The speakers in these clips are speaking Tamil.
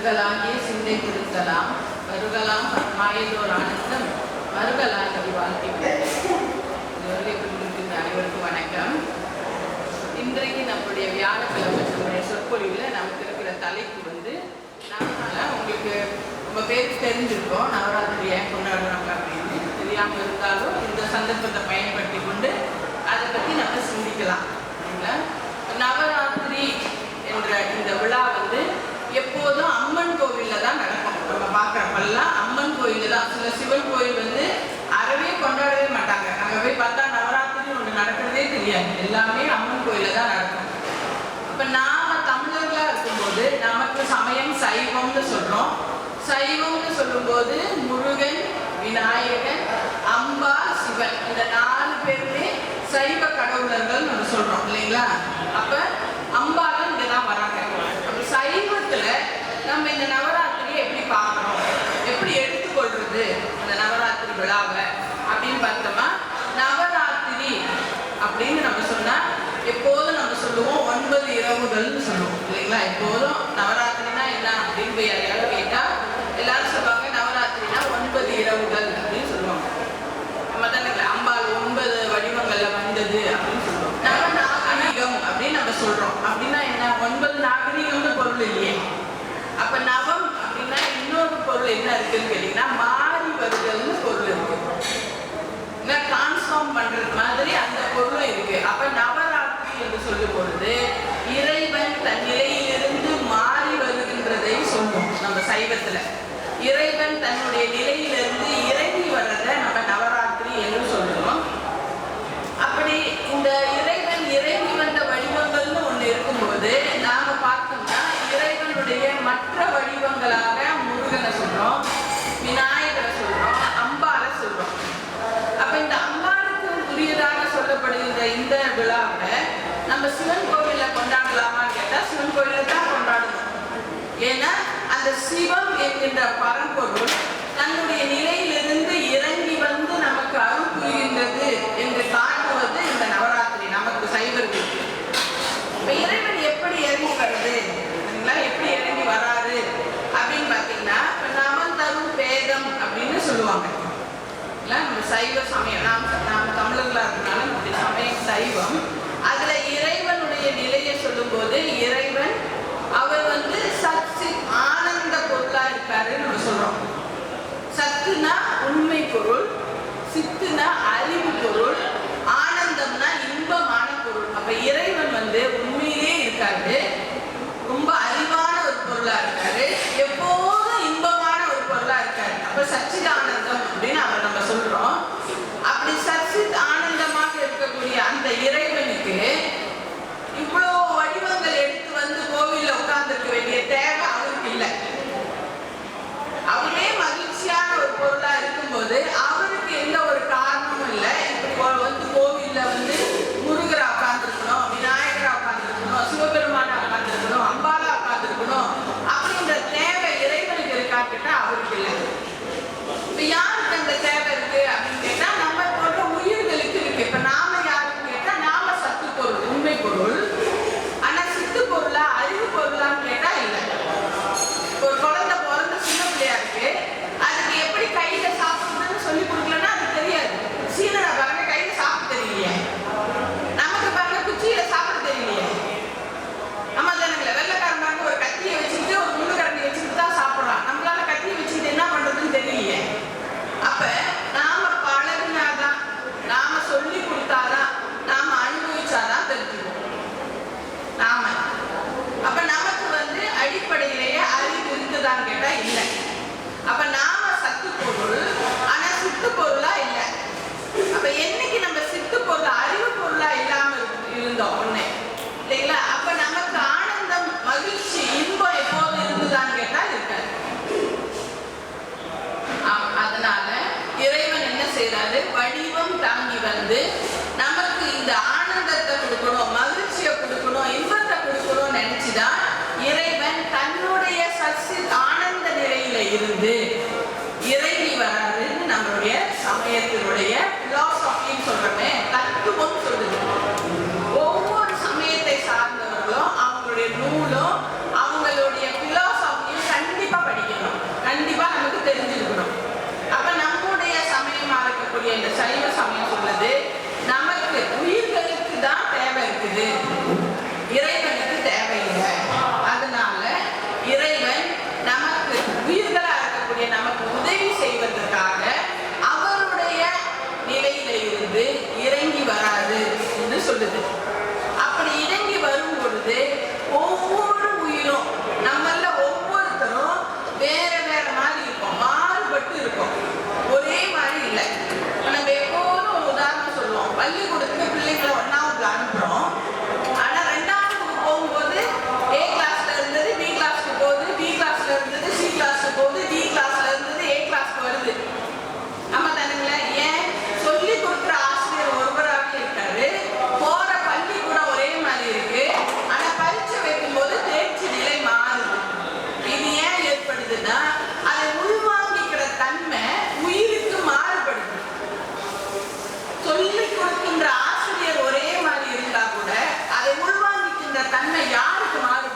கருகலாகிய சிந்தை கொடுக்கலாம் கருகலாம் மாயதோர் ஆனந்தம் மருகலாகி வாழ்க்கை. இதுவரை கொண்டிருக்கின்ற அனைவருக்கும் வணக்கம். இன்றைக்கு நம்முடைய வியாழக்கிழமை சொற்பொழிவில் நமக்கு இருக்கிற தலைப்பு உங்களுக்கு ரொம்ப பேருக்கு தெரிஞ்சிருக்கோம். நவராத்திரி ஏன் கொண்டாடுறாங்க அப்படின்னு தெரியாமல் இருந்தாலும் இந்த சந்தர்ப்பத்தை பயன்படுத்தி கொண்டு அதை பற்றி நம்ம சிந்திக்கலாம். நவராத்திரி என்ற இந்த விழா எப்போதும் அம்மன் கோவிலில் தான் நடக்கும். நம்ம பார்க்குறப்பெல்லாம் அம்மன் கோயிலில் தான். சில சிவன் கோயில் அறவே கொண்டாடவே மாட்டாங்க. அங்கே போய் பார்த்தா நவராத்திரி ஒன்று நடக்கிறதே தெரியாது. எல்லாமே அம்மன் கோயிலில் தான் நடக்கும். இப்போ நாம தமிழர்களாக இருக்கும்போது நமக்கு சமயம் சைவம்னு சொல்கிறோம். சைவம்னு சொல்லும்போது முருகன், விநாயகன், அம்பாள், சிவன் இந்த 4 பேருமே சைவ கடவுளர்கள் நம்ம சொல்கிறோம் இல்லைங்களா? அப்போ அம்பாலும் இங்கே தான் வராங்க. அப்போ சைவத்தில் நம்ம இந்த நவராத்திரியை எப்படி பார்க்கணும், எப்படி எடுத்துக்கொள்றது அந்த நவராத்திரி விழாவை அப்படின்னு பார்த்தோமா, நவராத்திரி அப்படின்னு நம்ம சொன்னால் எப்போதும் நம்ம சொல்லுவோம் 9 இரவுகள்னு சொல்லுவோம் இல்லைங்களா? எப்போதும் நவராத்திரினா என்ன அப்படின்னு போய் யாரையாவது கேட்டால் எல்லாரும் சொல்லுவாங்க நவராத்திரினா 9 இரவுகள் அப்படின்னு சொல்லுவாங்க. நம்ம தானே அம்பாள் 9 வடிவங்களில் வந்தது அப்படின்னு சொல்லுவோம். நவநாகரிகம் அப்படின்னு நம்ம சொல்கிறோம். அப்படின்னா என்ன? 9 நாகரிகம்னு பொருள் இல்லையே. அப்போ நவம் அப்படின்னா இன்னொரு பொருள் என்ன இருக்குன்னு கேட்டிங்கன்னா மாறி வருதல்னு பொருள் இருக்கு. டிரான்ஸ்ஃபார்ம் பண்ணுறது மாதிரி அந்த பொருளும் இருக்கு. அப்போ நவராத்திரி என்று சொல்லும் பொழுது இறைவன் தன் நிலையிலிருந்து மாறி வருகின்றதை சொல்லுவோம். நம்ம சைவத்தில் இறைவன் தன்னுடைய நிலையிலிருந்து இறங்கி வர்றதை நம்ம நவராத்திரி என்று சொல்லுவோம். அப்படி இந்த இறைவன் இறங்கி வந்த வடிவங்கள்னு ஒன்று இருக்கும்போது நாம பார்த்தோம்னா இறைவனுடைய மற்ற வடிவங்களாக முருகனை சொல்றோம், விநாயகரை சொல்றோம், அம்பாலை சொல்றோம். அப்ப இந்த அம்பாளுக்கு உரியதாக சொல்லப்படுகின்ற இந்த விழாவை நம்ம சிவன் கோவில்ல கொண்டாடலாமான்னு கேட்டா சிவன் கோவில தான் கொண்டாடணும். ஏன்னா அந்த சிவம் என்கின்ற பரம்பொருள் தன்னுடைய நிலையிலிருந்து இறங்கி வந்து நமக்கு அருள் புரிகின்றது என்று காட்டுவது இந்த நவராத்திரி நமக்கு சைவர்களுக்கு. இப்ப இறைவன் எப்படி இறங்கி வருது, எப்படி இறங்கி வராரு அப்படின்னு பார்த்தீங்கன்னா இப்ப நமன் தரும் பேதம் அப்படின்னு சொல்லுவாங்க. நம்ம சைவ சமயம் நாம தமிழர்களா இருக்கனால நம்முடைய சமயம் சைவம். அதுல இறைவனுடைய நிலையை சொல்லும் போது இறைவன் அவர் சச்சித் ஆனந்த பொருளா இருக்காருன்னு நம்ம சொல்றோம். சத்துனா உண்மை பொருள், சித்துனா அறிவு பொருள், ஆனந்தம்னா இன்பமான பொருள். அப்ப இறைவன் உண்மையிலே இருக்காரு, ரொம்ப அறிவான ஒரு பொருளா இருக்காரு, எப்போதும் இன்பமான ஒரு பொருளா இருக்காரு. அப்ப சச்சித் ஆனந்தம் அப்படின்னு அவர் நம்ம சொல்றோம். அப்படி சச்சித் ஆனந்தமாக இருக்கக்கூடிய அந்த இறைவனுக்கு இவ்வளோ வடிவங்கள் எடுத்து கோவில்ல உட்கார்ந்துருக்க வேண்டிய தேவை அவருக்கு இல்லை. அவரே மகிழ்ச்சியான ஒரு பொருளா இருக்கும்போது அவருக்கு எந்த ஒரு காரணமும் இல்லை. இப்படி கோவில்ல முருகரா உட்கார்ந்துருக்கணும், விநாயகரா உட்கார்ந்துருக்கணும், சிவபெருமானா உட்கார்ந்துருக்கணும், அம்பாலா உட்கார்ந்துருக்கணும் அப்படின்ற தேவை இறைவனுக்கு இருக்காட்டுட்டா அவருக்கு இல்லை. இப்ப யாருக்கு அந்த தேவை இருக்கு அப்படின்னு கேட்டா நம்ம போன்ற உயிர்களுக்கு இருக்கு. இப்ப நாம யாருன்னு கேட்டா நாம சத்து பொருள், உண்மை பொருள். ஆனா சித்து பொருளா அறிவு பொருளான்னு கேட்டா இல்லை. ஒரு குழந்தை பிறந்த சின்ன பிள்ளையா இருக்கு, அதுக்கு எப்படி கையில சாப்பிடுறதுன்னு சொல்லி கொடுக்கலன்னா அது தெரியாது. சீனரை பாருங்க கையில சாப்பிட தெரியலையே, நமக்கு பாருங்க குச்சியில சாப்பிட தெரியலையே. நம்ம தானுங்களே வெள்ளைக்காரன் பாருங்க ஒரு கத்தியை வச்சுக்கிட்டு ஒரு முள்ளு கரண்டி வச்சுக்கிட்டு தான் சாப்பிடலாம். நம்மளால கத்தியை வச்சுக்கிட்டு என்ன பண்றதுன்னு தெரியலையே. அப்ப நாம பழகினாதான், நாம சொல்லி கொடுத்தாதான், நாம அனுபவிச்சாதான் தெரிஞ்சுக்குவோம் நாம. அப்ப நமக்கு அடிப்படையிலேயே அறிவு இருக்குதான்னு கேட்டா இல்லை. அப்ப நாம சத்து பொருள், ஆனா சித்து பொருளா இல்லை. அப்ப என்னைக்கு நம்ம சித்து பொருள் அறிவு பொருளா இல்லாம இருந்தோம் ஒண்ணு இல்லைங்களா? அப்ப நமக்கு ஆனந்தம், மகிழ்ச்சி, இன்பம் எப்போது இருந்துதான்னு கேட்டா இருக்காது. அதனால இறைவன் என்ன செய்யறாரு, வடிவம் தாங்கி நமக்கு இந்த ஆனந்தத்தை கொடுக்கணும், மகிழ்ச்சியை கொடுக்கணும், இன்பத்தை கொடுக்கணும்னு நினைச்சுதான் இறைவன் தன்னுடைய சச்சித் ஆனந்த நிலையில இருந்து இறங்கி வராதுன்னு நம்மளுடைய சமயத்தினுடைய பிலாசபின்னு சொல்றோமே, தத்துவம் சொல்லுது. ஒவ்வொரு சமயத்தை சார்ந்தவர்களும் அவங்களுடைய நூலும் அவங்களுடைய பிலாசபியும்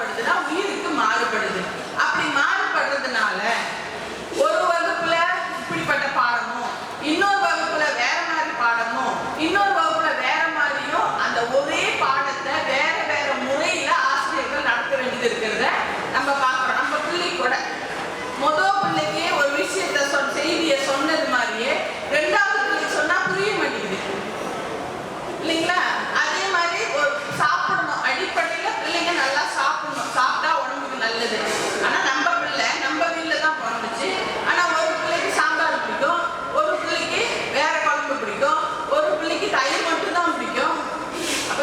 மாறுபடுதுன்னா உயிருக்கு மாறுபடுது. அப்படி மாறுபடுறதுனால ஒரு வகுப்புல இப்படிப்பட்ட பாடமும், இன்னொரு வகுப்புல வேற மாதிரி பாடமும், இன்னொரு வகுப்புல வேற மாதிரியும் அந்த ஒரே பாடத்தை வேற வேற முறையில ஆசிரியர்கள் நடத்த வேண்டியது இருக்கிறத நம்ம பார்க்கிறோம். நம்ம பிள்ளை கூட முதல் பிள்ளைக்கு ஒரு விஷயத்த செய்தியை சொன்னது மாதிரியே ரெண்டாவது பிள்ளைக்கு சொன்னா புரிய மாட்டேங்குது இல்லைங்களா? அதே மாதிரி ஒரு சாப்பிடணும், அடிப்படையில பிள்ளைங்க நல்லா சாப்பிடணும், சாப்பிட்டா உடம்புக்கு நல்லது. ஆனா நம்ம பிள்ளை நம்ம வீட்டில் தான் பிறந்துச்சு. ஆனா ஒரு பிள்ளைக்கு சாம்பார் பிடிக்கும், ஒரு பிள்ளைக்கு வேற குழம்பு பிடிக்கும், ஒரு பிள்ளைக்கு தயிர் மட்டும் தான் பிடிக்கும். அப்ப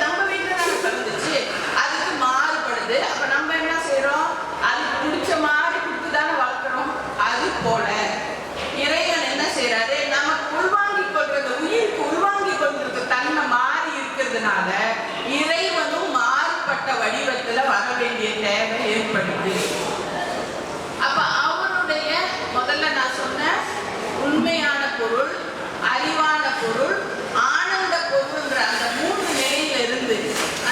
நம்ம வீட்டில் தானே பிறந்துச்சு, அதுக்கு மாறுபடுது. அப்ப நம்ம என்ன செய்யறோம்? அதுக்கு பிடிச்ச மாதிரி கொடுத்து தானே வளர்க்குறோம். அது போல இறைவன் என்ன செய்யறாரு? நமக்கு உள்வாங்கிக் கொள்றது, உயிருக்கு உள்வாங்கிக் கொள்றது தன்மை மாறி இருக்கிறதுனால இறைவனும் மாறுபட்ட வடிவத்துல வர வேண்டிய தேவை ஏற்படுது. அப்ப அவருடைய முதல்ல நான் சொன்ன உண்மையான பொருள், அறிவான பொருள், ஆனந்த பொருள்ன்ற அந்த 3 நிலையிலிருந்து,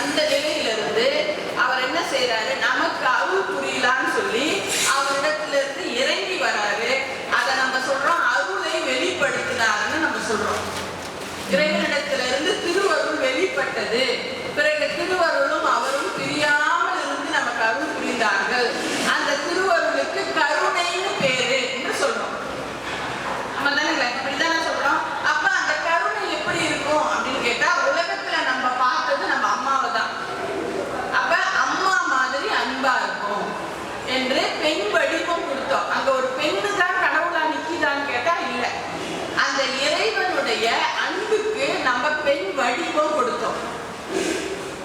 அந்த நிலையிலிருந்து அவர் என்ன செய்யறாரு? நமக்கு அருள் புரியலான்னு சொல்லி அவரிடத்துல இருந்து இறங்கி வராரு. அதை நம்ம சொல்றோம் அருளை வெளிப்படுத்தினாருன்னு நம்ம சொல்றோம். இறைவனிடத்திலிருந்து திருவருள் வெளிப்பட்டது. பிறகு திருவருளும் அவரும் பிரியாமல் இருந்து நமக்கு அருள் புரிந்தார்கள். அந்த திருவருளுக்கு கருணைன்னு பேரு என்று சொல்றோம். நம்ம தானே இப்படித்தானே சொல்றோம். அப்ப அந்த கருணை எப்படி இருக்கும் அப்படின்னு கேட்டா, உலகத்துல நம்ம பார்த்தது நம்ம அம்மாவை தான். அப்ப அம்மா மாதிரி அன்பா இருக்கும் என்று பெண் வடிவம் கொடுத்தோம். அங்க ஒரு பெண்ணு தான் கடவுளா நிக்கிதான்னு கேட்டா இல்ல. அந்த இறைவனுடைய அன்புக்கு நம்ம பெண் வடிவம் கொடுத்தோம்.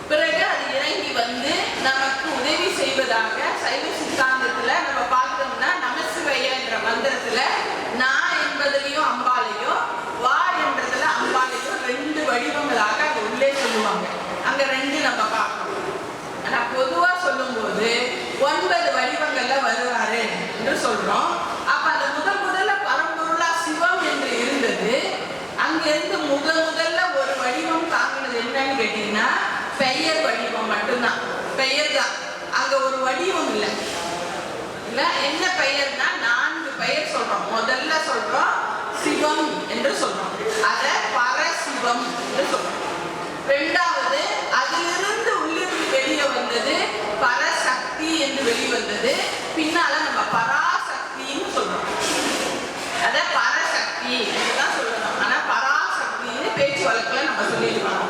பிறகு அது இறங்கி வந்து நமக்கு உதவி செய்வதாக சைவ சித்தாந்தத்துல நம்ம பார்த்தோம்னா நமசிவாய என்ற மந்திரத்துல நான் என்பதிலையும் அம்பாலையும், வா என்றதுல அம்பாலையும் 2 வடிவங்களாக அங்க உள்ளே சொல்லுவாங்க. அங்க 2 நம்ம பார்க்கணும். ஆனா பொதுவா சொல்லும் போது 9 வடிவங்கள்ல வருவாரு என்று சொல்றோம். அப்ப அந்த முதல்ல பரம்பொருளா சிவம் என்று இருந்தது. அங்கிருந்து முதல்ல ஒரு வடிவம் தாங்கினது என்னன்னு கேட்டீங்கன்னா பெயர் வடிவம் மட்டும்தான். பெயர் தான், அங்க ஒரு வடிவம் இல்லை. இல்ல என்ன பெயர்னா 4 பெயர் சொல்றோம். முதல்ல சொல்றோம் சிவம் என்று சொல்றோம், அத பரசிவம் என்று சொல்றோம். இரண்டாவது அதிலிருந்து உள்ளிருந்து வெளியே வந்தது பரசக்தி என்று வெளிவந்தது. பின்னால நம்ம பராசக்தின்னு சொல்றோம். அத பரசக்தி என்றுதான் சொல்லணும். ஆனா பராசக்தின்னு பேச்சு வழக்குல நம்ம சொல்லிடுவோம்.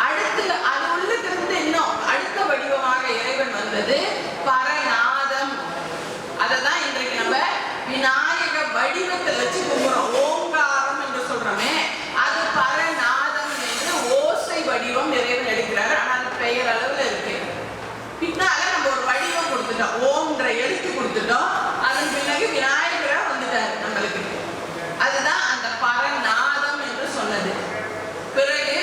அடுத்து அது உள்ளிருந்து இன்னும் அடுத்த வடிவமாக இறைவன் வந்தது பரநாதம். அததான் இன்றைக்கு நம்ம விநாயக வடிவத்தை வச்சு கும்பிடுறோம். ஓங்காரம் என்று சொல்றோமே, அது பரநாதம் என்று ஓசை வடிவம் இறைவன் எடுக்கிறார். ஆனா அது பெயர் அளவுல இருக்கு. பின்னால நம்ம ஒரு வடிவம் கொடுத்துட்டோம், ஓம்ன்ற எழுத்து கொடுத்துட்டோம். அதன் பிறகு விநாயகரா வந்துட்டாரு நம்மளுக்கு. அதுதான் அந்த பரநாதம் என்று சொன்னது. பிறகு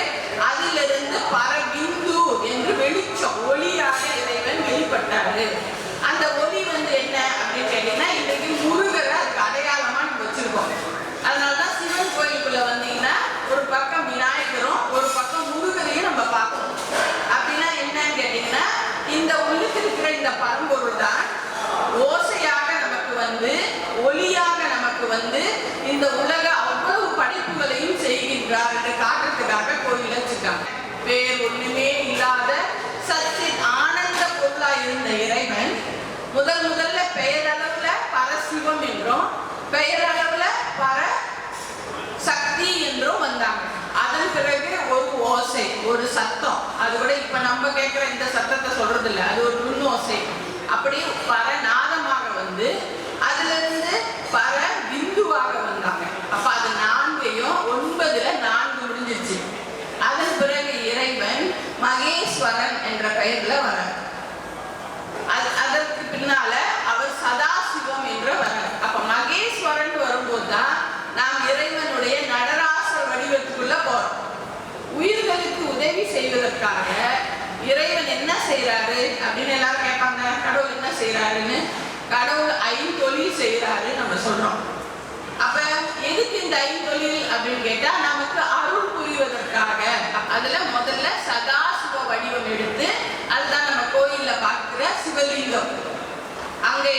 அதிலிருந்து பரபிந்து என்று வெளிச்சம் ஒளியாக இறைவன் வெளிப்பட்டாரு. அந்த ஒளி வந்து என்ன அப்படின்னு கேட்டீங்கன்னா, இன்றைக்கு முருகரை அதுக்கு அடையாளமா நம்ம வச்சிருக்கோம். அதனாலதான் சிவன் கோயிலுக்குள்ள வந்தீங்கன்னா ஒரு பக்கம் விநாயகரும் ஒரு பக்கம் முருகரையும் நம்ம பார்க்கணும். அப்படின்னா என்னன்னு கேட்டீங்கன்னா, இந்த உள்ளுக்கு இருக்கிற இந்த பரம்பொருள் தான் ஓசையாக நமக்கு வந்து, ஒளியாக நமக்கு வந்து இந்த உலக அவ்வளவு படைப்புகளையும் செய்கின்றார் என்று காட்டுறதுக்காக கோயில் வச்சிருக்காங்க. வேறு ஒண்ணுமே இல்லாத சத்தின் ஆனந்த பொருளா இருந்த இறைவன் முதல்ல பெயரளவுல பரசிவம் என்றும் பெயரளவுல பர சக்தி என்றும் வந்தாங்க. அதன் பிறகு ஒரு ஓசை, ஒரு சத்தம். அது கூட இப்ப நம்ம கேட்கிற இந்த சத்தத்தை சொல்றது இல்லை, அது ஒரு நுண்ணோசை. அப்படி பரநாதமாக வந்து அதுல இருந்து பர பிந்துவாக வந்தாங்க. அப்ப அது 4ஐயும் 9ல 4 முடிஞ்சிருச்சு. அதன் பிறகு இறைவன் மகேஸ்வரன் என்ற பெயர்ல வரார். அதற்கு பின்னால அவர் சதாசிவம் என்று வரார். அப்ப மகேஸ்வரன் வரும்போதுதான் நாம் இறைவனுடைய நடராசர் வடிவத்துக்குள்ள போறோம். உயிர்களுக்கு உதவி செய்வதற்காக இறைவன் என்ன செய்யறாரு அப்படின்னு எல்லாரும் கேட்பாங்க. கடவுள் என்ன செய்யறாருன்னு, கடவுள் 5 தொழில் செய்யறாரு நம்ம சொல்றோம். அப்ப எதுக்கு இந்த 5 தொழில் அப்படின்னு கேட்டா, நமக்கு அருள் புரிவதற்காக. அதுல முதல்ல சதாசிவ வடிவம் எடுத்து, அதுதான் நம்ம கோயில்ல பார்க்கிற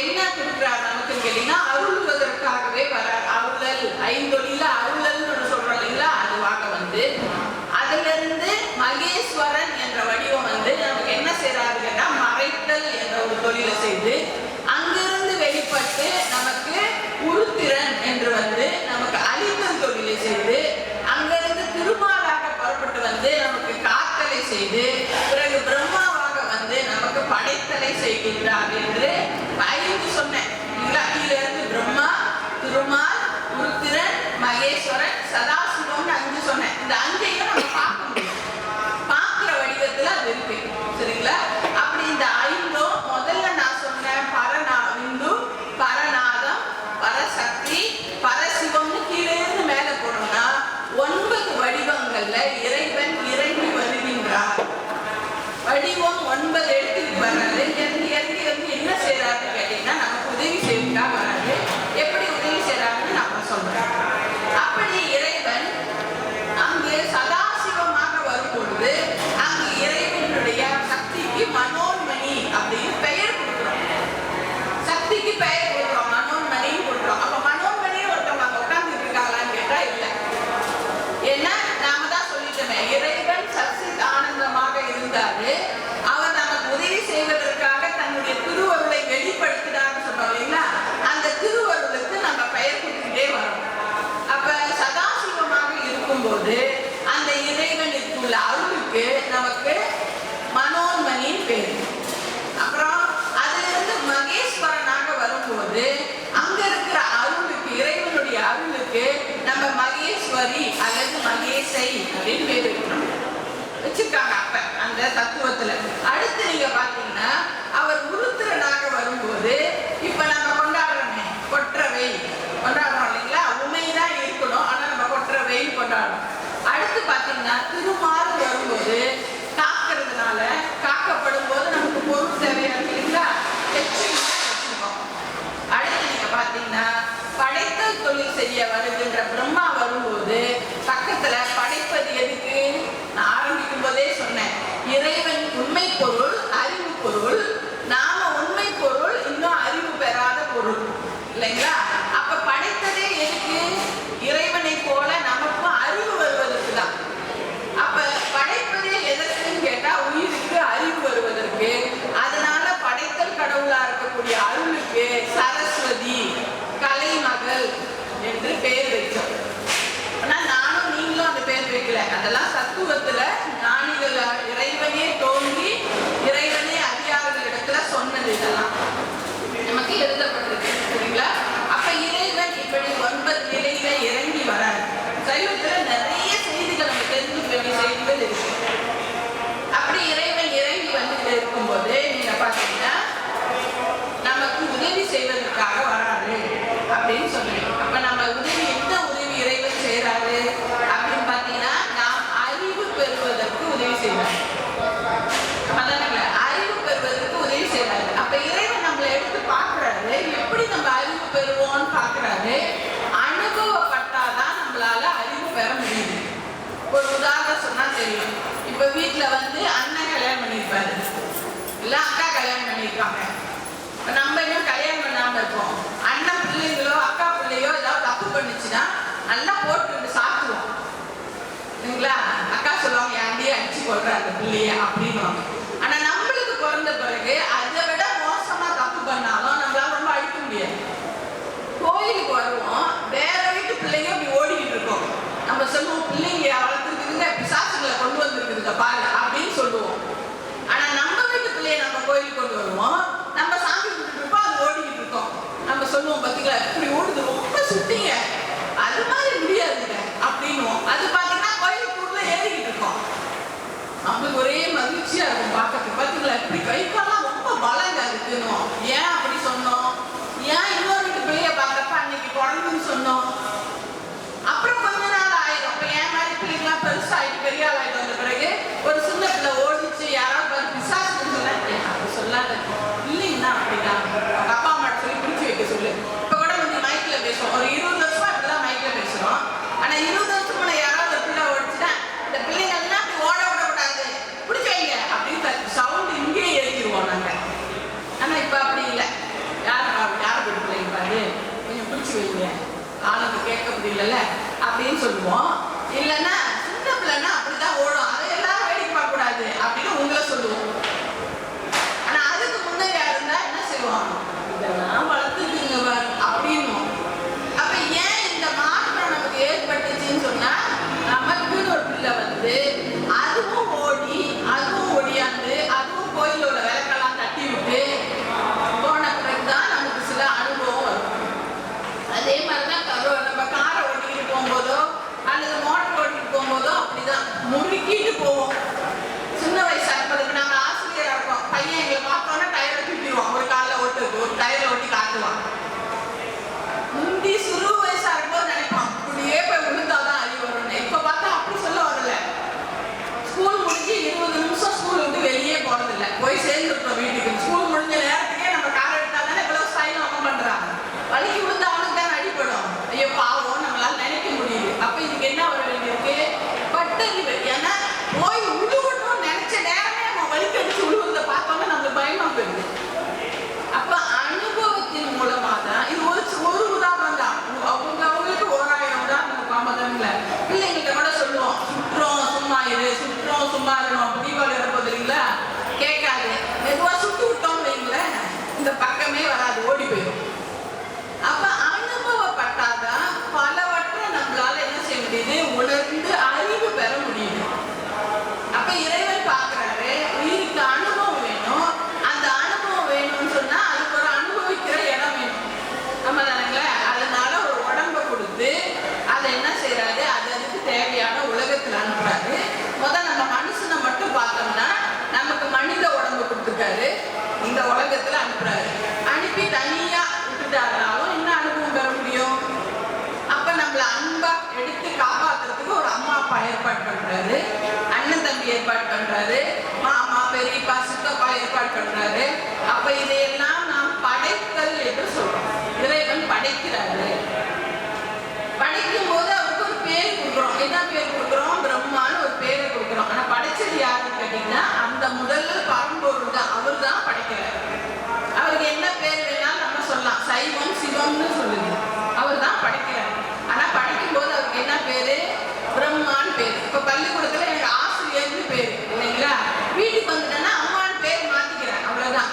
என்ன கொடுக்குறாரு நமக்குன்னு கேட்டீங்கன்னா அருள்வதற்காகவே வரார். அருளல் ஐந்தொழில அருளல்னு சொல்றோம் இல்லைங்களா, அதுவாக வந்து அதுல இருந்து மகேஸ்வரன் என்ற வடிவம் வந்து நமக்கு என்ன செய்யறாரு கேட்டா மறைத்தல் என்ற ஒரு தொழிலை செய்து அங்கிருந்து வெளிப்பட்டு நமக்கு உருத்திரன் என்று வந்து நமக்கு அழித்தல் தொழிலை செய்து அங்கிருந்து திருமாலாக புறப்பட்டு வந்து நமக்கு காத்தலை செய்து பிறகு பிரம்மாவாக வந்து நமக்கு படைத்தலை செய்கின்றார் என்று 5 சொன்னேன். கீழ இருந்து பிரம்மா, திருமால், உருத்திரன், மகேஸ்வரன், சதாசிவம்னு 5 சொன்னேன். இந்த 5ஐயும் நம்ம பார்க்க முடியும், பார்க்கிற வடிவத்துல அது இருக்கு. சரிங்களா? அப்படி இந்த 5ம் முதல்ல நான் சொன்னேன் பரநாவிந்து, பரநாதம், பரசக்தி, பரசிவம்னு கீழே இருந்து மேல போனோம்னா 9 வடிவங்கள்ல இறைவன் இறங்கி வருகின்றார். வடிவம் 9 எடுத்துட்டு வர்றாரு. இறங்கி வந்து என்ன செய்யறாருன்னு கேட்டீங்கன்னா நமக்கு உதவி செய்யறா வராது. எப்படி உதவி செய்யறாருன்னு நம்ம சொல்றோம். அப்படி இறைவன் அங்கு சதாசிவமாக வரும்பொழுது அங்கு இறைவனுடைய சக்திக்கு மனோன்மணி அப்படின்னு பெயர் கொடுக்குறோம். சக்திக்கு பெயர் கொடுக்குறோம், மனோன்மணின்னு கொடுக்குறோம். அப்ப மனோன்மணி ஒருத்தவங்க அங்க உட்கார்ந்துட்டு இருக்காங்களான்னு கேட்டா இல்ல. ஏன்னா நாம தான் சொல்லிட்டோமே, இறைவன் சச்சித் ஆனந்தமாக இருந்தாரு. அவர் நமக்கு உதவி செய்வதற்காக தன்னுடைய திருவருளை வெளிப்படுத்தினார்னு சொன்னோம் இல்லைங்களா, அந்த திருவருளுக்கு நம்ம பெயர் கொடுத்துட்டே வரோம். அப்ப சதாசிவமாக இருக்கும்போது அந்த இறைவனுக்கு உள்ள அருளுக்கு நமக்கு மனோன்மணின்னு பேரு. அப்புறம் அதுல இருந்து மகேஸ்வரனாக வரும்போது அங்க இருக்கிற அருளுக்கு, இறைவனுடைய அருளுக்கு நம்ம மகேஸ்வரி அல்லது மகேசை அப்படின்னு பேர் வைக்கிறோம், வச்சிருக்காங்க அப்ப அந்த தத்துவத்துல. அடுத்து நீங்க பாத்தீங்கன்னா அவர் உருத்திரனாக வரும்போது இப்ப நம்ம கொண்டாடுறோமே கொற்றவை கொண்டாடுறோம் இல்லைங்களா, உண்மைதான் இருக்கணும், ஆனா நம்ம கொற்றவை கொண்டாடுறோம். அடுத்து பாத்தீங்கன்னா திருமால் வரும்போது காக்கிறதுனால, காக்கப்படும் போது நமக்கு பொருள் தேவையா இருக்கு இல்லைங்களா, வச்சிருக்கோம். அடுத்து நீங்க பாத்தீங்கன்னா படைத்தல் தொழில் செய்ய வருகின்ற பிரம்மா வரும்போது பக்கத்துல படைப்பது எதுக்கு, நான் ஆரம்பிக்கும் போதே சொன்னேன், இறைவன் உண்மை பொருள், அறிவு பொருள், நாம உண்மை பொருள், இன்னும் அறிவு பெறாத பொருள் இல்லைங்களா. அப்ப படைத்ததே எதுக்கு, இறைவனை போல நமக்கும் அறிவு வருவதற்கு தான். அப்ப படைப்பதே எதற்குன்னு கேட்டா உயிருக்கு அறிவு வருவதற்கு. அதனால படைத்தல் கடவுளா இருக்கக்கூடிய அருளுக்கு சரஸ்வதி, கலைமகள் என்று பெயர் வைக்கும். ஆனா நானும் நீங்களும் அந்த பெயர் வைக்கல, அதெல்லாம் தத்துவத்துல ஞானிகள் இறைவனே தோன்றி இறைவனே அதிகாரிகள் இடத்துல சொன்னது, இதெல்லாம் நமக்கு எழுதப்பட்டிருக்கு. சரிங்களா? அப்ப இறைவன் இப்படி 9 நிலையில இறங்கி வராரு. சைவத்துல நிறைய செய்திகள் நம்ம தெரிஞ்சுக்க வேண்டிய செய்திகள் இருக்கு. அப்படி இறைவன் இறங்கி வந்துட்டு இருக்கும்போது நீங்க பாத்தீங்கன்னா நமக்கு உதவி செய்வதற்காக வராரு அப்படின்னு சொல்றீங்க. அப்ப நம்ம உதவி, எந்த உதவி இறைவன் செய்யறாரு அப்படின்னு பாத்தீங்கன்னா நாம் அறிவு பெறுவதற்கு உதவி செய்யறாரு. அறிவு பெறுவதற்கு உதவி செய்யறாரு. அப்ப இறைவன் நம்மளை எடுத்து பாக்குறாரு, எப்படி நம்ம அறிவு பெறுவோம்னு பாக்குறாரு. அனுபவப்பட்டாதான் நம்மளால அறிவு பெற முடியுது. ஒரு உதாரணம் சொன்னா தெரியும். இப்ப வீட்டுல வந்து அண்ணன் கல்யாணம் பண்ணிருப்பாரு, இல்ல அக்கா கல்யாணம் பண்ணிருக்காங்க. நம்ம இன்னும் கல்யாணம் பண்ணாம இருக்கோம். அண்ணன் பிள்ளைங்களோ அக்கா பிள்ளையோ ஏதாவது தப்பு பண்ணுச்சுன்னா நல்லா போட்டு சாப்பிடுவோம் இல்லைங்களா. அக்கா சொல்லுவாங்க, ஏன்டியே அடிச்சு கொள்ற அந்த பிள்ளைய அப்படின்னு. ஆனா நம்மளுக்கு பிறந்த பிறகு அதை விட மோசமா தப்பு பண்ணாலும் நம்மளால ரொம்ப அடிக்க முடியாது. கோயிலுக்கு வருவோம், வேற வீட்டு பிள்ளைங்க அப்படி ஓடிக்கிட்டு இருக்கோம். நம்ம சொல்லுவோம், பிள்ளைங்க வளர்த்துருக்குதுங்க, பிசாசுகளை கொண்டு வந்திருக்குதுங்க பாரு அப்படின்னு சொல்லுவோம். ஆனா நம்ம வீட்டு பிள்ளைய நம்ம கோயிலுக்கு கொண்டு வருவோம், நம்ம சாமி கும்பிட்டு இருப்போம், அது ஓடிக்கிட்டு இருக்கோம். நம்ம சொல்லுவோம், பார்த்தீங்களா இப்படி ஓடுது, ரொம்ப சுத்திங்க, அது மாதிரி முடியாதுங்க அப்படின்னுவோம். அது பார்த்தீங்கன்னா கோயிலுக்குள்ள ஏறிக்கிட்டு இருக்கோம். நம்மளுக்கு ஒரே மகிழ்ச்சியா இருக்கும். பண்றாரு. அப்ப இதையெல்லாம் நாம் படைத்தல் என்று சொல்றோம். இறைவன் படைக்கிறாரு. படைக்கும் போது அவருக்கு ஒரு பேர் கொடுக்குறோம். என்ன பேர் கொடுக்குறோம்? பிரம்மான்னு ஒரு பேரை கொடுக்குறோம். ஆனா படைச்சது யாருன்னு கேட்டீங்கன்னா அந்த முதல் பரம்பொருள் தான். அவர் தான் படைக்கிறார். அவருக்கு என்ன பேர் வேணாலும் நம்ம சொல்லலாம். சைவம் சிவம்னு சொல்லுது. அவர் தான் படைக்கிறார். ஆனா படைக்கும் போது அவருக்கு என்ன பேரு? பிரம்மான்னு பேரு. இப்ப பள்ளிக்கூடத்துல எனக்கு ஆசிரியர்னு பேரு இல்லைங்களா? வீட்டுக்கு வந்துட்டேன்னா அம்மான்னு பேர் மாத்திக்கிறேன். அவ்வளவுதான்.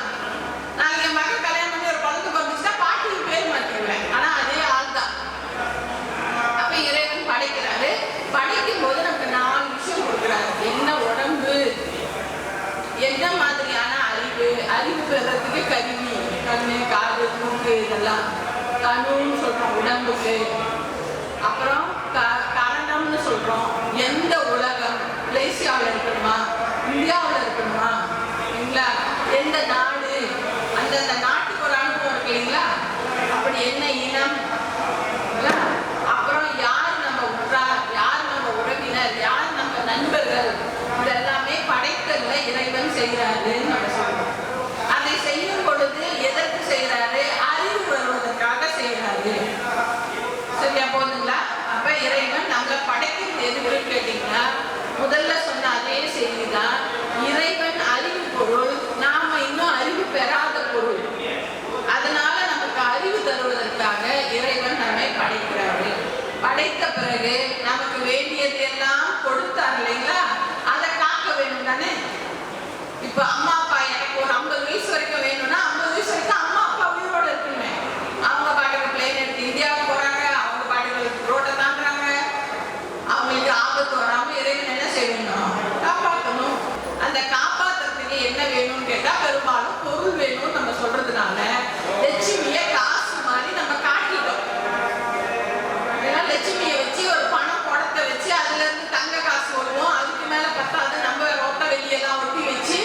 நாளைக்கு என் மகன் கல்யாணம் பண்ணி ஒரு குழந்தை பிறந்துச்சுன்னா பாட்டிக்கு பேர் மாத்திக்குவேன். ஆனா அதே ஆள் தான். அப்ப இறைவன் படைக்கிறாரு. படைக்கும் போது நமக்கு 4 விஷயம் கொடுக்குறாரு. என்ன? உடம்பு, என்ன மாதிரியான அறிவு, அறிவு பெறறதுக்கு கருவி, கண்ணு, காது, மூக்கு, இதெல்லாம் கண்ணுன்னு சொல்றோம் உடம்புக்கு. அப்புறம் கரணம்னு சொல்றோம். எந்த உலகம், மலேசியாவில் இருக்கணுமா, இந்தியாவில் இருக்கணுமா, இல்லைங்களா? எந்த நாடு, அந்தந்த நாட்டுக்கு ஒரு அனுபவம் இருக்கு இல்லைங்களா? அப்படி என்ன இனம், அப்புறம் யார் நம்ம உற்றார், யார் நம்ம உறவினர், யார் நம்ம நண்பர்கள், இதெல்லாமே படைத்தல்ல இறைவன் செய்கிறாருன்னு நம்ம சொல்றோம். அதை செய்யும் பொழுது எதற்கு செய்கிறாரு? அறிவு வருவதற்காக செய்கிறாரு. சரியா போதுங்களா? அப்ப இறைவன் நம்மளை படைக்கிறது எதுக்குன்னு கேட்டீங்கன்னா முதல்ல சொன்ன அதே செய்திதான். இறைவன் அறிவு பொருள், நாம இன்னும் அறிவு பெறாத பொருள். அதனால நமக்கு அறிவு தருவதற்காக இறைவன் நம்மை படைக்கிறாரு. படைத்த பிறகு நமக்கு வேண்டியது எல்லாம் கொடுத்தார் இல்லைங்களா? அதை காக்க வேணும் தானே. இப்ப அம்மா அப்பா எனக்கு ஒரு 50 வயசு வரைக்கும் வேணும்னா 50 வயசு வரைக்கும் அம்மா அப்பா உயிரோட இருக்குமே. அவங்க பாட்டுக்கு பிளேன் எடுத்து இந்தியாவுக்கு போறாங்க, அவங்க பாட்டுக்கு ரோட்டை தாண்டுறாங்க. அவங்களுக்கு ஆபத்து வராம இறைவன் என்ன செய்யணும்? காப்பாற்றணும். அந்த காப்பாற்றுறதுக்கு என்ன வேணும்னு கேட்டா பெரும்பாலும் பொருள் வேணும்னு நம்ம சொல்றதுனால லட்சுமியை காசு மாதிரி நம்ம காட்டிட்டோம். ஏன்னா லட்சுமியை வச்சு ஒரு பணம் குடத்தை வச்சு அதுல இருந்து தங்க காசு வருவோம். அதுக்கு மேல பத்தாது நம்ம ஒட்ட வெளியெல்லாம் ஒட்டி வச்சு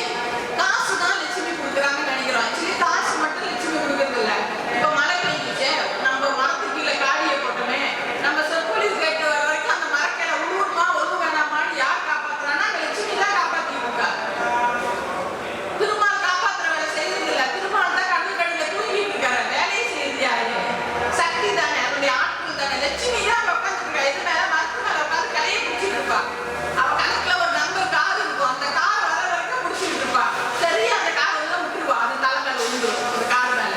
காசு தான் லட்சுமி கொடுக்குறாங்கன்னு நினைக்கிறோம். ஆக்சுவலி காசு மட்டும் லட்சுமி கொடுக்கறது இல்லை. இப்ப மழை பெய்ஞ்சிச்சு, நம்ம மரத்துக்கு கீழே காடியை போட்டோமே, நம்ம சொற்பொழிவு கேட்டு வர வரைக்கும் அந்த மரக்கையில உருவமா ஒண்ணு வேணாமான்னு யார் காப்பாத்துறான்னா லட்சுமி தான் காப்பாத்திட்டு இருக்கா. திருமால் காப்பாத்துற வேலை செய்யறது இல்லை. திருமால் தான் கடல் கடையில தூங்கிட்டு இருக்காரு. வேலையை செய்யறது யாரு? சக்தி தானே, அவருடைய ஆட்கள் தானே. லட்சுமி தான் உட்காந்துட்டு இருக்கா. இது மேல மரத்து மேல உட்காந்து கலையை பிடிச்சிட்டு இருப்பா. அவ கணக்குல ஒரு நம்பர் கார் இருக்கும். அந்த கார் வர வரைக்கும் பிடிச்சிட்டு இருப்பா. சரியா அந்த கார் எல்லாம் விட்டுருவா. அது தலை மேல விழுந்துரும் ஒரு கார் மேல.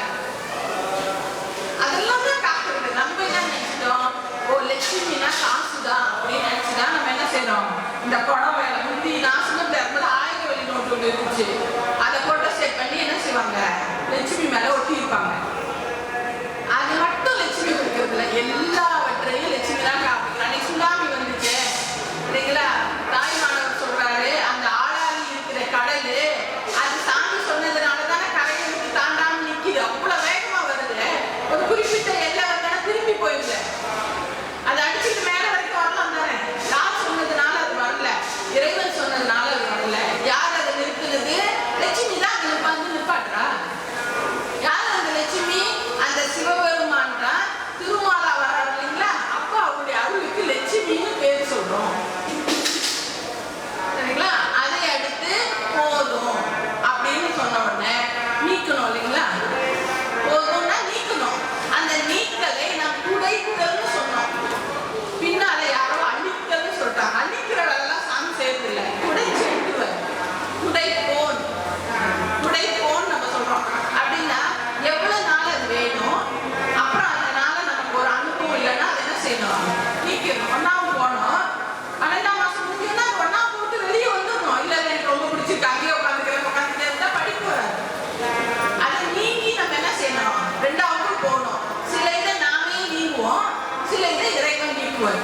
அதெல்லாம் தான் காக்குறது. நம்ம என்ன நினைச்சிட்டோம்? ஓ லட்சுமினா காசுதான் அப்படின்னு நினைச்சுதான் நம்ம என்ன செய்யறோம்? இந்த குடம் வேலை முந்தி நாசனம் தரும்போது 1000 வெளி நோட்டு ஒன்று இருந்துச்சு. அதை போட்டோ செட் பண்ணி என்ன செய்வாங்க? லட்சுமி மேல ஒட்டி இருப்பாங்க. அது மட்டும் லட்சுமி கொடுக்கறதுல எல்லாவற்றையும் லட்சுமி தான் காப்பாங்க. அன்னைக்கு சுனாமி வந்துச்சு இல்லைங்களா? தாய்மானவர் சொல்றாரு, அந்த ஆளாளி இருக்கிற கடல் அது சாமி சொன்னதுனால தானே கரையை விட்டு தாண்டாம நிக்குது. அவ்வளவு வேகமா வருது. ஒரு குறிப்பிட்ட எல்லை வந்தானே திரும்பி போயிடுது. அது அடிச்சுட்டு மேல வரைக்கும் வரலாம் தானே. யார் சொன்னதுனால அது வரல? இறைவன் சொன்னதுனால அது வரல. யார் அதை நிறுத்துனது? லட்சுமி தான் அங்க வந்து நிப்பாட்டுறா. யார் அந்த லட்சுமி? அந்த சிவபெருமான் தான். திருமாலா வர்றாரு இல்லைங்களா? அப்ப அவருடைய அருளுக்கு லட்சுமின்னு பேர் சொல்றோம். சரிங்களா? அதை அடுத்து போதும் அப்படின்னு சொன்ன உடனே நீக்கணும் இல்லைங்களா? போதும்னா நீக்கணும். அந்த நீக்கலை நாம் துடைத்தல்னு சொன்னோம். பின்னால யாரோ அழித்தல்னு சொல்லிட்டாங்க. அழிக்கிற வேலைலாம் சாமி செய்யறது இல்லை. துடைச்சு எடுத்துவார். துடைப்போன், துடைப்போன் நம்ம சொல்றோம். அப்படின்னா எவ்வளவு நாள் அது வேணும், அப்புறம் அதனால நமக்கு ஒரு அனுபவம் இல்லைன்னா அதை என்ன செய்யணும்? நீக்கணும். 1ஆம் போனோம், 12ஆம் மாசம் முடியும்னா 1ஆம் போட்டு வெளியே வந்துடணும். இல்லை எனக்கு ரொம்ப பிடிச்சிருக்கு அங்கேயே உட்காந்துட்டே இருந்தா படிப்பு வராது. அதை நீங்கி நம்ம என்ன செய்யணும்? 2ஆவது போகணும். சில இதை நாமே நீங்குவோம், சில இதை இறைவன் நீக்குவார்.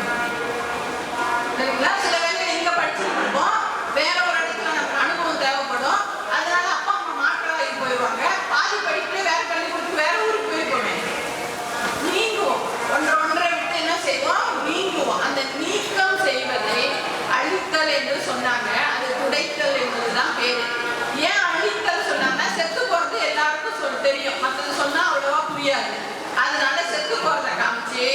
சரிங்களா? சில வேலை எங்க படிச்சுட்டு இருப்போம், வேற ஒரு இடத்துல நமக்கு அனுபவம் தேவைப்படும். அதனால அப்பா அம்மா மாற்றாகி போயிடுவாங்க. பாதி படிப்புல வேற பள்ளிக்கூடத்துக்கு வேற ஊருக்கு போயிருப்போமே. நீங்குவோம். ஒன்றை விட்டு என்ன செய்வோம்? நீங்குவோம். அந்த நீக்கம் செய்வதை அழித்தல் என்று சொன்னாங்க. அது துடைத்தல் என்பதுதான் பேரு. ஏன் அழித்தல் சொன்னாங்கன்னா செத்து போறது எல்லாருக்கும் தெரியும். மற்றது சொன்னா அவ்வளவா புரியாது. அதனால செத்து போறத காமிச்சு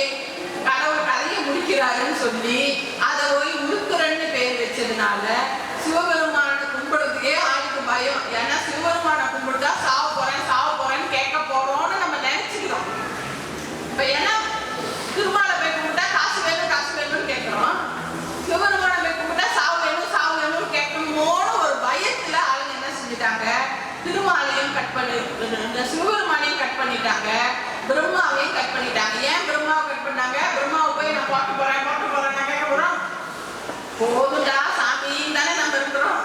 கடவுள் கதையை முடிக்கிறாருன்னு சொல்லி அதை போய் உருக்குறன்னு பேர் வச்சதுனால சிவபெருமான கும்பிடுறதுக்கே ஆளுக்கு பயம். ஏன்னா சிவபெருமான இந்த சிவபெருமானையும் கட் பண்ணிட்டாங்க, பிரம்மாவையும் கட் பண்ணிட்டாங்க. ஏன் பிரம்மாவை கட் பண்ணாங்க? பிரம்மாவை போய் நான் போட்டு போறேன் நான் கேட்க போறோம், போதுடா சாமி தானே நம்ம இருக்கிறோம்.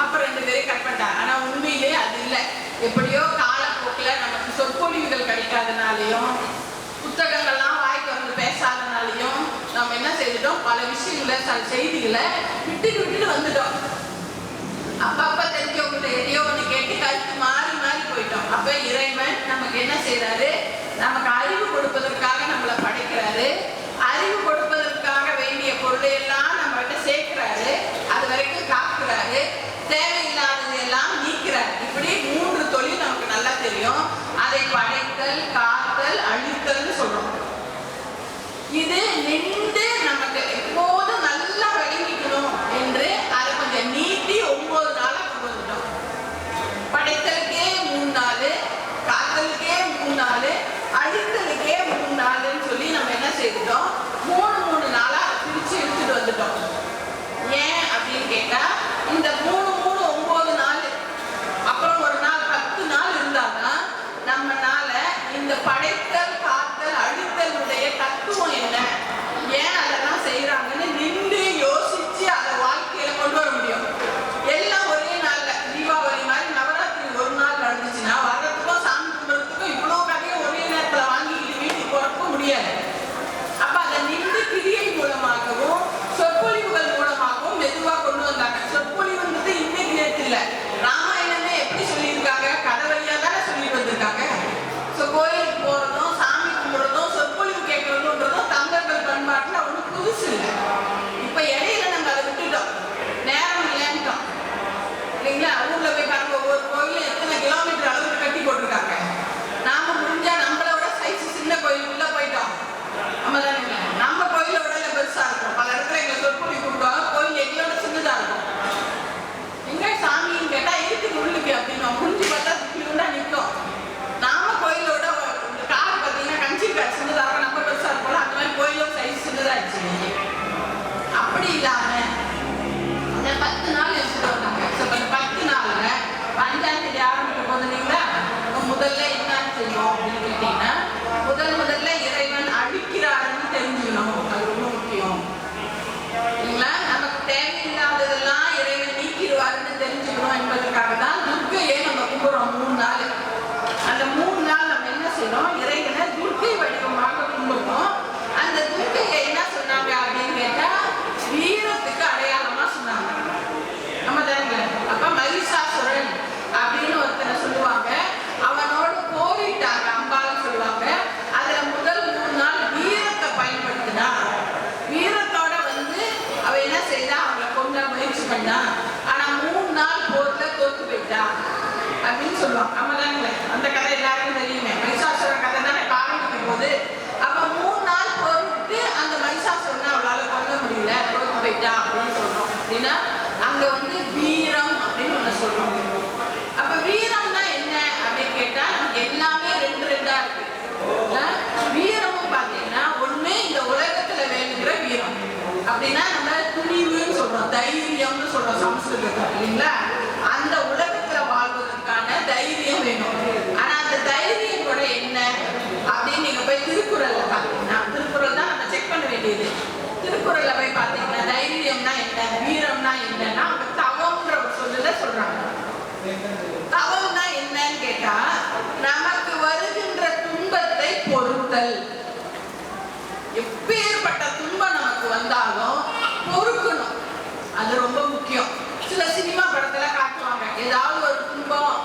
அப்புறம் 2 பேரையும் கட் பண்ணிட்டாங்க. ஆனா உண்மையிலே அது இல்லை. எப்படியோ காலப்போக்கில் நமக்கு சொற்பொழிவுகள் கிடைக்காதனாலையும் புத்தகங்கள்லாம் வாய்க்கு வந்து பேசாதனாலையும் நம்ம என்ன செய்துட்டோம், பல விஷயங்களை செய்திகளை விட்டுட்டு வந்துட்டோம். அப்பப்ப தெரிஞ்சவங்க எதையோ ஒன்று கேட்டு கருத்து மாறி போயிட்டோம். அப்ப இறைவன் நமக்கு என்ன செய்யறாரு, நமக்கு அறிவு கொடுப்பதற்காக நம்மளை படைக்கிறாரு. அறிவு கொடுப்பதற்காக வேண்டிய பொருளை எல்லாம் நம்ம கிட்ட சேர்க்கிறாரு, அது வரைக்கும் காக்குறாரு, தேவையில்லாதது எல்லாம் நீக்கிறார். இப்படி 3 தொழில் நமக்கு நல்லா தெரியும். அதை படைத்தல், காத்தல், அழித்தல்னு சொல்றோம். இது நின்று நமக்கு எப்போதும் நல்லா விளங்கிக்கணும் என்று அதை கொஞ்சம் நீட்டி 9 நாளா கொண்டு வந்துட்டோம். படைத்தலுக்கே 3 நாள், காத்தலுக்கே 3 நாள், அழித்தலுக்கே 3 நாள்னு சொல்லி நம்ம என்ன செய்துட்டோம், 3 நாளா பிரிச்சு எடுத்துட்டு வந்துட்டோம். ஏன் அப்படின்னு கேட்டா, இந்த 3 9 நாள், அப்புறம் ஒரு நாள் 10 நாள் இருந்தாதான் நம்மனால இந்த படைத்தல், காத்தல், அழித்தலுடைய தத்துவம் என்ன, ஏன் அதெல்லாம் செய்யறாங்கன்னு நின்று யோசிச்சு அதை வாழ்க்கையில கொண்டு வர முடியும். எல்லாம் ஒரே நாள்ல, தீபாவளி மாதிரி நவராத்திரி ஒரு நாள் நடந்துச்சுன்னா வர்றதுக்கும் சாமி கும்பிட்றதுக்கும் இவ்வளவு கதையை ஒரே நேரத்துல வாங்கிக்கிட்டு வீட்டுக்கு போறதுக்கும் முடியாது. அப்ப அதை நின்று கிரியை மூலமாகவும் சொற்பொழிவுகள் மூலமாகவும் மெதுவா கொண்டு வந்தாங்க. சொற்பொழிவுன்றது இன்னைக்கு நேரத்து இல்ல, ராமாயணமே எப்படி சொல்லியிருக்காங்க, கதை வழியா தானே சொல்லிட்டு வந்திருக்காங்க. கோயிலுக்கு போறதும் சாமி கும்பிடுறதும் சொற்பொழிவு கேட்கறதுன்றதும் தமிழர்கள் பண்பாட்டுல ஒன்றும் புதுசு இல்லை. இப்ப இடையில நம்ம அதை விட்டுட்டோம், நேரம் இல்லைன்ட்டோம் இல்லைங்களா. ஊர்ல போய் பாருங்க, ஒவ்வொரு கோயிலும் எத்தனை கிலோமீட்டர் அளவுக்கு கட்டி போட்டிருக்காங்க. நாம முடிஞ்சா நம்மளோட சைஸ் சின்ன கோயிலுக்குள்ள போயிட்டோம். நம்ம தானே, நம்ம கோயிலோட பெருசா இருக்கும். பல இடத்துல எங்களை சொற்பொழி கொடுப்பாங்க, கோயில் எங்களோட சின்னதா இருக்கும். எங்க சாமின்னு கேட்டா இருக்கு உள்ளுக்கு அப்படின்னு முடிஞ்சு பார்த்தா இப்படின்னா நிற்கும். நாம கோயிலோட கார் பார்த்தீங்கன்னா கஞ்சி கார் சின்னதாக இருக்கும், நம்ம பெருசா இருப்போம். அந்த மாதிரி கோயிலோட சைஸ் சின்னதாச்சு. அப்படி இல்லாம இந்த 10 நாள் எடுத்துட்டு வந்தாங்க. இந்த 10 நாள்ல 5ஆம் தேதி ஆரம்பிக்க போதுங்களா, முதல்ல என்னன்னு செய்யும் அப்படின்னு கேட்டீங்கன்னா, முதல்ல இறைவன் அழிக்கிறாருன்னு தெரிஞ்சுக்கணும். அது ரொம்ப முக்கியம் இல்லைங்களா. நமக்கு தேவையில்லாததெல்லாம் இறைவன் நீக்கிடுவாருன்னு தெரிஞ்சுக்கணும் என்பதற்காக தான் துர்க்கையை நம்ம கும்பிடுறோம் 3 நாள். அந்த 3 நாள் நம்ம என்ன செய்யறோம், இறைவனை துர்க்கை வடிவமாக கும்பிடுறோம். அந்த துர்க்கையை என்ன சொன்னாங்க அப்படின்னு கேட்டா, வீரத்துக்கு அடையாளமா சொன்னாங்க. நம்ம தானங்க. அப்ப மகிஷாசுரன் அப்படின்னு ஒருத்தனை சொல்லுவாங்க, அவனோடு போரிட்டாங்க அம்பான்னு சொல்லுவாங்க. அதுல முதல் 3 நாள் வீரத்தை பயன்படுத்தினா, வீரத்தோட வந்து அவ என்ன செய்தா, அவங்களை கொண்டு முயற்சி பண்ணா. ஆனா 3 நாள் போர்ல தோத்து போயிட்டா அப்படின்னு சொல்லுவாங்க. நம்ம தானே, அந்த கதை எல்லாருக்கும் தெரியுமே. மகிஷாசுரன் கதை தானே காமிக்கும் போது, அப்ப 3 நாள் போரிட்டு அந்த மகிஷாசுரனை அவளால கொல்ல முடியல, தோத்து போயிட்டா அப்படின்னு சொல்றோம். அப்படின்னா அங்க வந்து வீரம் அப்படின்னு ஒண்ணு சொல்றோம். அப்ப வீரம்னா என்ன அப்படின்னு கேட்டா, நமக்கு எல்லாமே 2 2ஆ இருக்கு. வீரமும் பாத்தீங்கன்னா ஒண்ணு இந்த உலகத்துல வேணுங்கிற வீரம், அப்படின்னா நம்ம துணிவுன்னு சொல்றோம், தைரியம்னு சொல்றோம் சமஸ்கிருதத்துல இல்லைங்களா. அந்த உலகத்துல வாழ்வதற்கான தைரியம் வேணும். ஆனா அந்த தைரியம் கூட என்ன அப்படின்னு நீங்க போய் திருக்குறள்ல பாத்தீங்கன்னா, திருக்குறள் தான் நம்ம செக் பண்ண வேண்டியது. திருக்குறள்ல போய் பாத்தீங்கன்னா தைரியம்னா என்ன, வீரம்னா என்னன்னா அவங்க தவம்ன்ற ஒரு சொல்லுல சொல்றாங்க. தவம்னா என்னன்னு கேட்டா, நமக்கு வருகின்ற துன்பத்தை பொறுத்தல். எப்பேற்பட்ட துன்பம் நமக்கு வந்தாலும் பொறுக்கணும், அது ரொம்ப முக்கியம். சில சினிமா படத்துல காட்டுவாங்க, ஏதாவது ஒரு துன்பம்,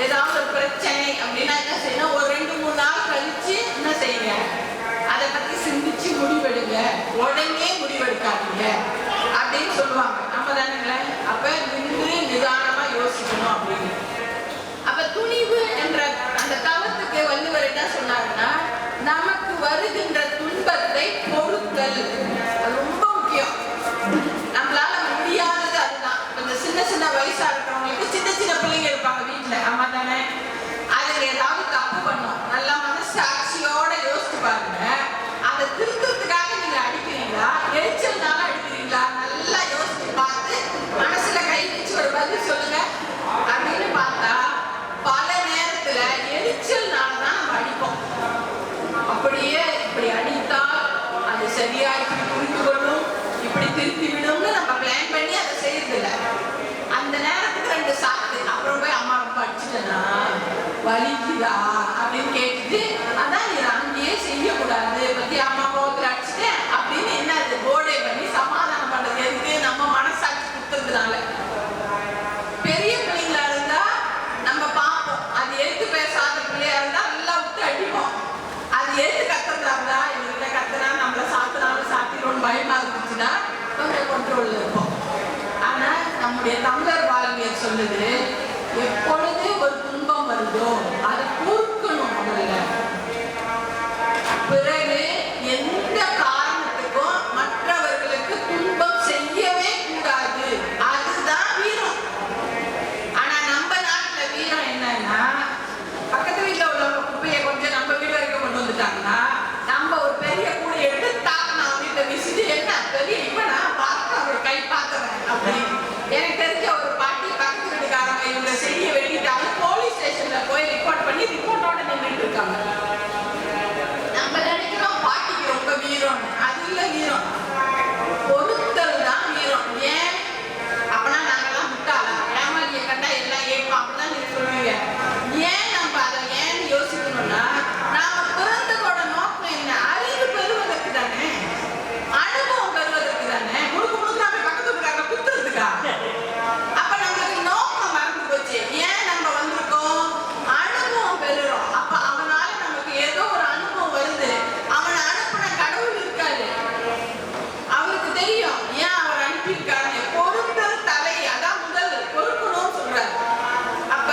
ஏதாவது ஒரு பிரச்சனை அப்படின்னா என்ன செய்யணும், ஒரு 2-3 நாள் கழிச்சு என்ன செய்யுங்க, அதை பத்தி சிந்திச்சு முடிவெடுங்க, உடனே முடிவெடுக்காதீங்க அப்படின்னு சொல்லுவாங்க. நம்ம தானுங்களே. அப்ப நின்று நிதானமா யோசிக்கணும் அப்படின்னு. அப்ப துணிவு என்ற அந்த தவத்துக்கு வள்ளுவர் என்ன சொன்னாருன்னா, நமக்கு வருகின்ற துன்பத்தை பொறுத்தல், அது ரொம்ப முக்கியம். நம்மளால முடியாதது அதுதான். இந்த சின்ன வயசா இருக்கிறவங்களுக்கு சின்ன பிள்ளைங்க இருப்பாங்க வீட்டுல, அம்மா தானே, அதுல ஏதாவது தப்பு பண்ணும், நல்லா மனசாட்சியோட யோசிச்சு பாருங்க. அதை திருத்தத்துக்காக நீங்க அடிக்கிறீங்களா, எரிச்சல்னால அடிக்கிறீங்களா, நல்லா யோசிச்சு பார்த்து மனசுல கை வச்சு ஒரு பதில் சொல்லுங்க அப்படின்னு பார்த்தா, பல நேரத்துல வலிக்குதா அப்படின்னு கேட்டுட்டு, அதான் நீ அங்கேயே செய்யக்கூடாது, பத்தி அம்மா கோவத்தில் அடிச்சுட்டேன் அப்படின்னு என்ன அது போர்டே பண்ணி சமாதானம் பண்றது எதுக்கு? நம்ம மனசாட்சி கொடுத்ததுனால. பெரிய பிள்ளைங்களா இருந்தா நம்ம பார்ப்போம், அது எடுத்து பேசாத பிள்ளையா இருந்தா நல்லா விட்டு அடிப்போம். அது எடுத்து கத்துறதா இருந்தா எங்ககிட்ட கத்துனா நம்மள சாத்திரோன்னு பயமா இருந்துச்சுன்னா கொஞ்சம் கண்ட்ரோல்ல இருக்கும். ஆனா நம்முடைய தமிழர் வாழ்வியல் சொல்லுது, எப்பொழுது ஒரு துன்பம் வருதோ அதை பொறுக்கணும் முதல்ல. பிறகு எந்த காரணத்துக்கும் மற்றவர்களுக்கு துன்பம் செய்யவே கூடாது. அதுதான் வீரம். ஆனா நம்ம நாட்டுல வீரம் என்னன்னா, பக்கத்து வீட்டுல உள்ளவங்க குப்பையை கொஞ்சம் நம்ம வீடு வரைக்கும் கொண்டு வந்துட்டாங்கன்னா நம்ம ஒரு பெரிய கூட எடுத்து தாக்கணும் அவங்க வீட்டை வீசிட்டு, என்ன பெரிய இவனா பார்க்க அவர் கை பார்க்கிறேன் அப்படின்னு. எனக்கு தெரிஞ்ச ஒரு பாட்டி பக்கத்து வீட்டுக்காரங்க இவங்க செய்ய வெட்டிட்டாங்க, போலீஸ் ஸ்டேஷன்ல போய் ரிப்போர்ட் பண்ணி ரிப்போர்ட்டோட நின்றுட்டு இருக்காங்க. நம்ம நினைக்கிறோம் பாட்டிக்கு ரொம்ப வீரம், அது இல்ல வீரம், பொருட்கள் தான் வீரம். ஏன் அப்பனா நாங்கெல்லாம் முட்டாளா, ஏமாளியை கண்டா எல்லாம் ஏற்போம் அப்படிதான் நீங்க சொல்லுவீங்க. ஏன் நம்ம அதை ஏன் யோசிக்கணும்னா, நாம பிறந்ததோட நோக்கம் என்ன? அறிவு பெறுவதற்கு தானே, அனுபவம் பெறுவதற்கு தானே. முழுக்க முழுக்க நம்ம பக்கத்து வீட்டுக்காரங்க குத்துறதுக்கா? அப்ப நம்மளுக்கு நோக்கம் மறந்து போச்சு. ஏன் நம்ம வந்திருக்கோம்? அனுபவம் பெறுறோம். அப்ப அவனால நமக்கு ஏதோ ஒரு அனுபவம் வருது. அவனை அனுப்பின கடவுள் இருக்காரு, அவருக்கு தெரியும் ஏன் அவர் அனுப்பியிருக்காரு. பொறுத்தல் தலை, அதான் முதல் பொறுக்கணும்னு சொல்றாரு. அப்ப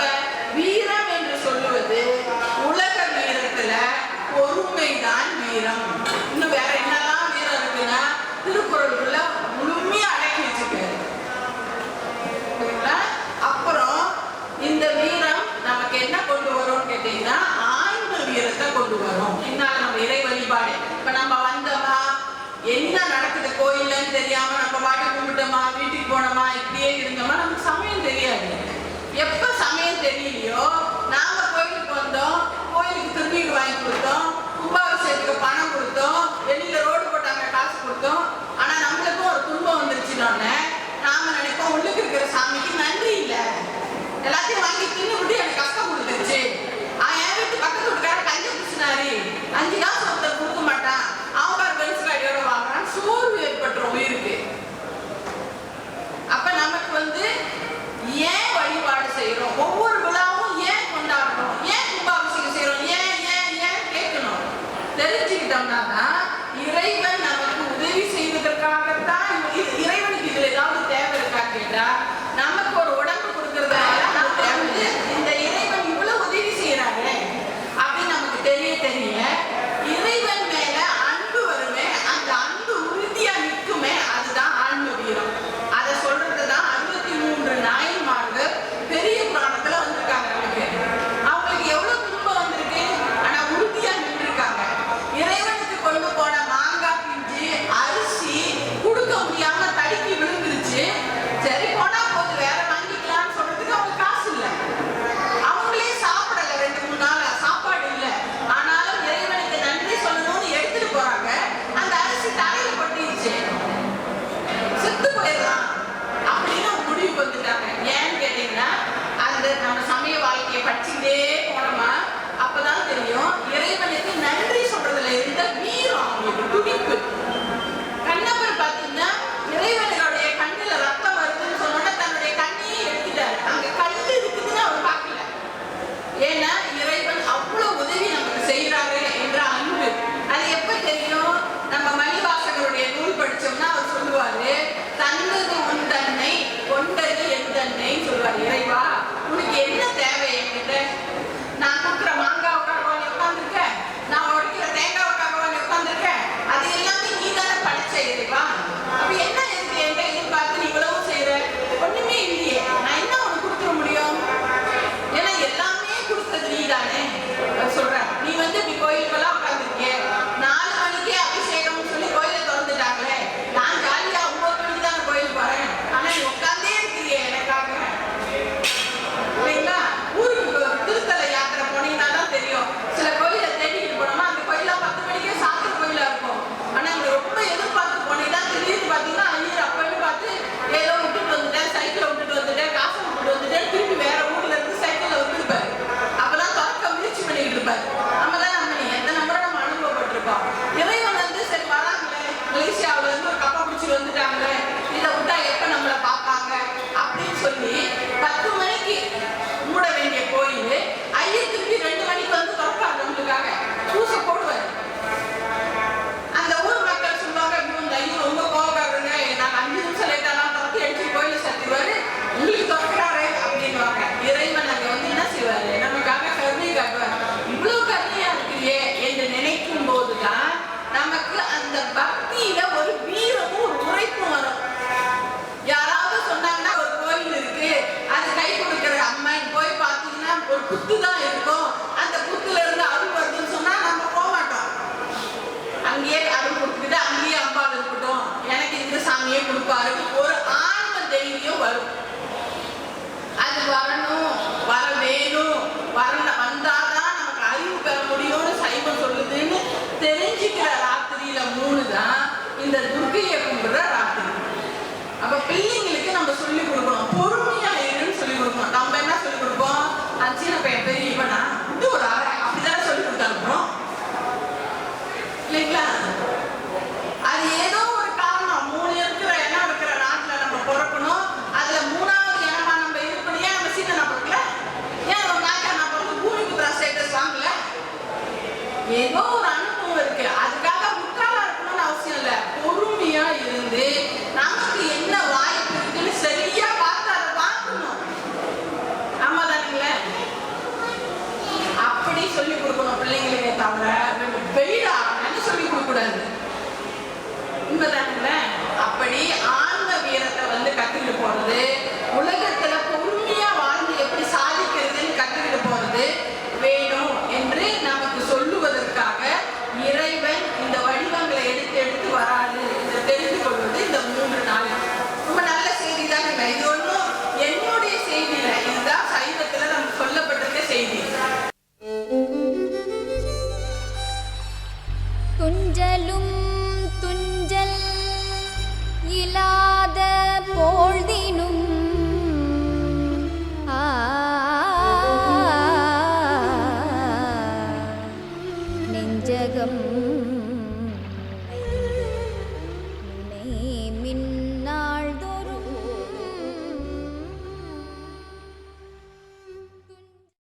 வீரம் என்று சொல்லுவது உலக வீரத்துல பொறுமைதான் வீரம். இன்னும் வேற என்னெல்லாம் வீரம் இருக்குன்னா திருக்குறளுக்குள்ள முழுமையா அடக்கி வச்சிருக்காரு. அப்புறம் இந்த வீரம் நமக்கு என்ன கொண்டு வரும் கேட்டீங்கன்னா, ஆன்ம வீரத்தை கொண்டு வரும். என்னால நம்ம இறை வழிபாடு, இப்ப நம்ம வந்தோமா, என்ன நடக்குது கோயில்லன்னு தெரியாம நம்ம பாட்டு கும்பிட்டோமா, வீட்டுக்கு போனோமா, இப்படியே இருந்தோமா, நமக்கு சமயம் தெரியாது. எப்ப சமயம் தெரியலையோ, நாம கோயிலுக்கு வந்தோம், கோயிலுக்கு திருநீர் வாங்கி கொடுத்தோம், கும்பாபிஷேகத்துக்கு பணம் கொடுத்தோம், வெளியில ரோடு போட்டாங்க காசு கொடுத்தோம். ஆனா நம்மளுக்கும் ஒரு துன்பம் வந்துருச்சுன்னு நாம நினைப்போம், உள்ளுக்கு இருக்கிற சாமிக்கு நன்றி இல்லை, எல்லாத்தையும் வாங்கி தின்னு விட்டு எனக்கு கஷ்டம் கொடுத்துருச்சு. என் வீட்டு பக்கத்து வீட்டுக்கார கஞ்சி குடிச்சினாரு, 5 காசு ஒருத்தர் கொடுக்க மாட்டான், அவங்க பென்ஸ் காடியோட வாங்கினான்னு சோர்வு ஏற்பட்டுரும் உயிருக்கு. அப்ப நமக்கு ஏன் வழிபாடு செய்யறோம், ஒவ்வொரு விழாவும் ஏன் கொண்டாடுறோம்? பையன் பெரிய இவனா இது ஒரு அரை அப்படிதான் சொல்லி கொடுத்தாருப்போம் இல்லைங்களா? அது ஏதோ ஒரு காரணம் 3 இடம் இருக்கிற நாட்டுல நம்ம பிறக்கணும். அதுல 3வது இடமா நம்ம இருக்கணும். ஏன் நம்ம சீன நபர்ல ஏன் ஒரு நாட்டை நம்ம பூமி புத்திரா ஸ்டேட்டஸ் வாங்கல? ஏதோ ஒரு அனுபவம் இருக்கு. அதுக்காக முட்டாளா இருக்கணும்னு அவசியம் இல்லை. பொறுமையா இருந்து நமக்கு என்ன வாய்ப்பு இருக்குன்னு சரியா பார்த்து அதை வாங்கணும். ஆமா தானுங்களே? அப்படி சொல்லி கொடுக்கணும் பிள்ளைங்களே தவிர வெயிடா சொல்லி கொடுக்க கூடாது. உண்மைதானுங்களே? அப்படி ஆன்ம வீரத்தை கத்துக்கிட்டு போறது உலக